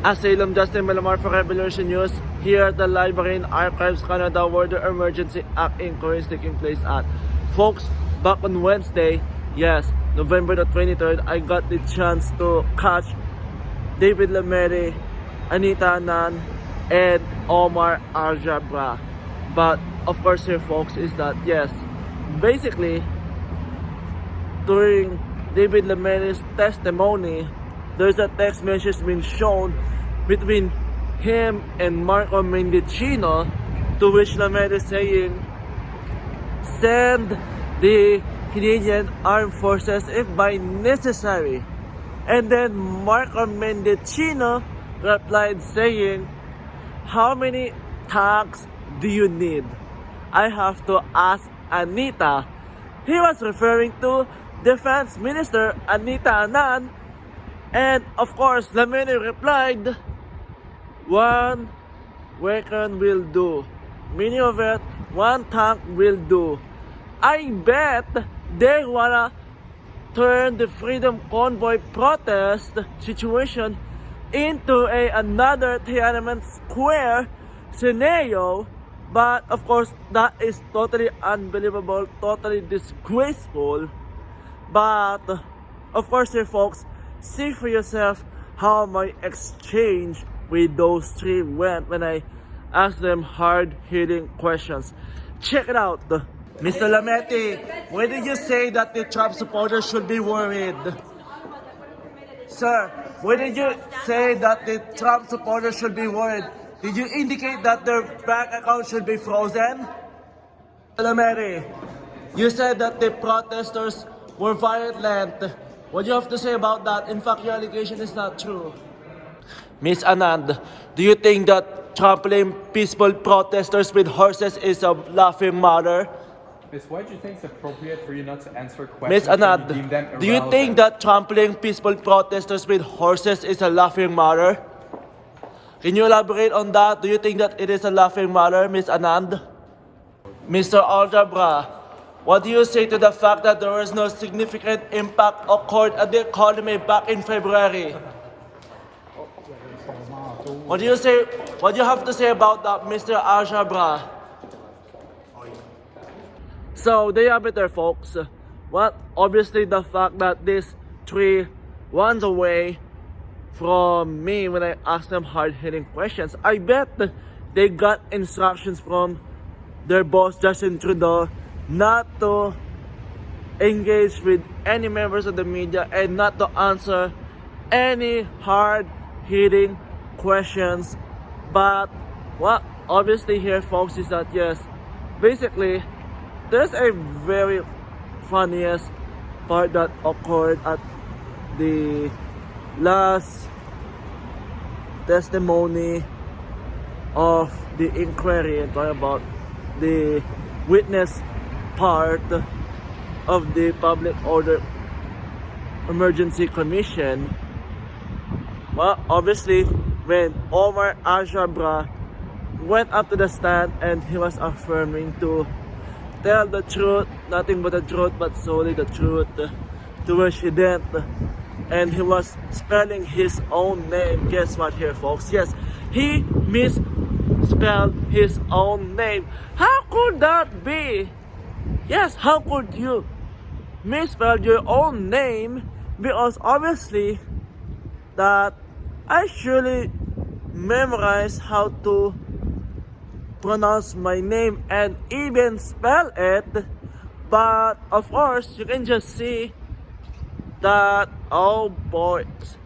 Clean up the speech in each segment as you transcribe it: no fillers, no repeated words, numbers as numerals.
Asylum Justin Malamar for Revolution News here at the Library in Archives Canada, where the emergency act inquiry is taking place at. Folks, back on Wednesday, yes, November the 23rd, I got the chance to catch David Lametti, Anita, Anand, and Omar Alghabra. But of course here folks is that yes, basically during David Lametti's testimony, there's a text message being shown between him and Marco Mendicino, to which Lametti is saying, send the Canadian Armed Forces if by necessary. And then Marco Mendicino replied saying, how many tanks do you need? I have to ask Anita. He was referring to Defense Minister Anita Anand. And of course, Lametti replied, one weapon will do. Meaning of it, one tank will do. I bet they wanna turn the Freedom Convoy protest situation into another Tiananmen Square scenario. But of course, that is totally unbelievable, totally disgraceful. But of course here folks, see for yourself how my exchange with those three went when I asked them hard-hitting questions. Check it out. Mr. Lametti, when did you say that the Trump supporters should be worried? Sir, when did you say that the Trump supporters should be worried? Did you indicate that their bank account should be frozen? Lametti, you said that the protesters were violent. What do you have to say about that? In fact, your allegation is not true. Miss Anand, do you think that trampling peaceful protesters with horses is a laughing matter? Miss, why do you think it's appropriate for you not to answer questions? Miss Anand, do you think that trampling peaceful protesters with horses is a laughing matter? Can you elaborate on that? Do you think that it is a laughing matter, Miss Anand? Mr. Alghabra, what do you say to the fact that there was no significant impact occurred at the economy back in February? What do you say? What do you have to say about that, Mr. Alghabra? So there you have it there, folks. Well, obviously the fact that these three runs away from me when I asked them hard-hitting questions, I bet they got instructions from their boss Justin Trudeau not to engage with any members of the media and not to answer any hard-hitting questions. But what obviously here folks is that yes, basically there's a very funniest part that occurred at the last testimony of the inquiry and talking about the witness part of the Public Order Emergency Commission. Well, obviously when Omar Alghabra went up to the stand and he was affirming to tell the truth, nothing but the truth, but solely the truth, to which he didn't. And he was spelling his own name. Guess what here folks? Yes, he misspelled his own name. How could that be? Yes, how could you misspell your own name? Because obviously that I surely memorized how to pronounce my name and even spell it. But of course you can just see that our boys,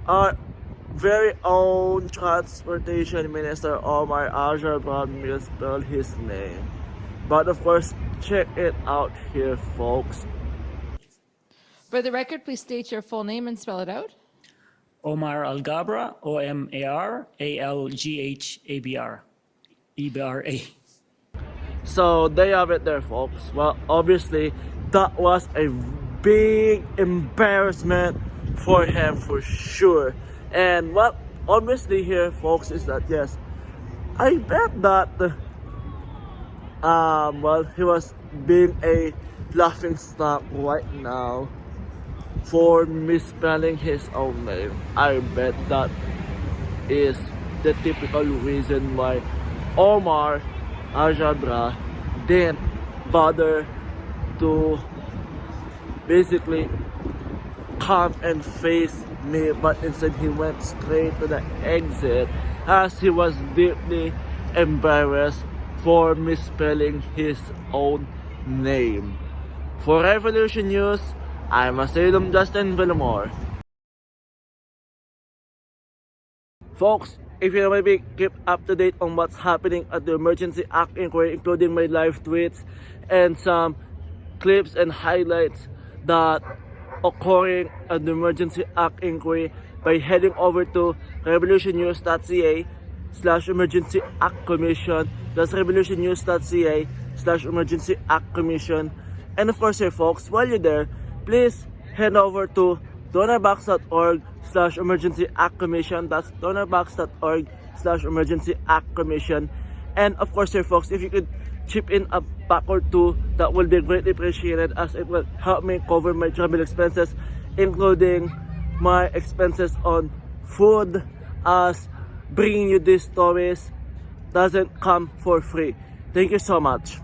our very own Transportation Minister Omar Alghabra misspelled his name. But of course, check it out here, folks. For the record, please state your full name and spell it out. Omar Alghabra, Omar Alghabra. So there you have it there, folks. Well, obviously, that was a big embarrassment for him for sure. And what obviously here folks is that yes, I bet that well, he was being a laughing stock right now for misspelling his own name. I bet that is the typical reason why Omar Alghabra didn't bother to basically come and face me, but instead he went straight to the exit as he was deeply embarrassed for misspelling his own name. For Revolution News, I'm Asylum Justin Villamore. Folks, if you want to keep up to date on what's happening at the Emergency Act Inquiry, including my live tweets and some clips and highlights that occurring at the Emergency Act Inquiry, by heading over to revolutionnews.ca/emergency act commission. That's revolutionnews.ca/emergency act commission. And of course, here folks, while you're there, please head over to donorbox.org/emergency act commission. That's donorbox.org/emergency act commission. And of course, here folks, if you could chip in a buck or two, that will be greatly appreciated, as it will help me cover my travel expenses, including my expenses on food, as bringing you these stories doesn't come for free. Thank you so much.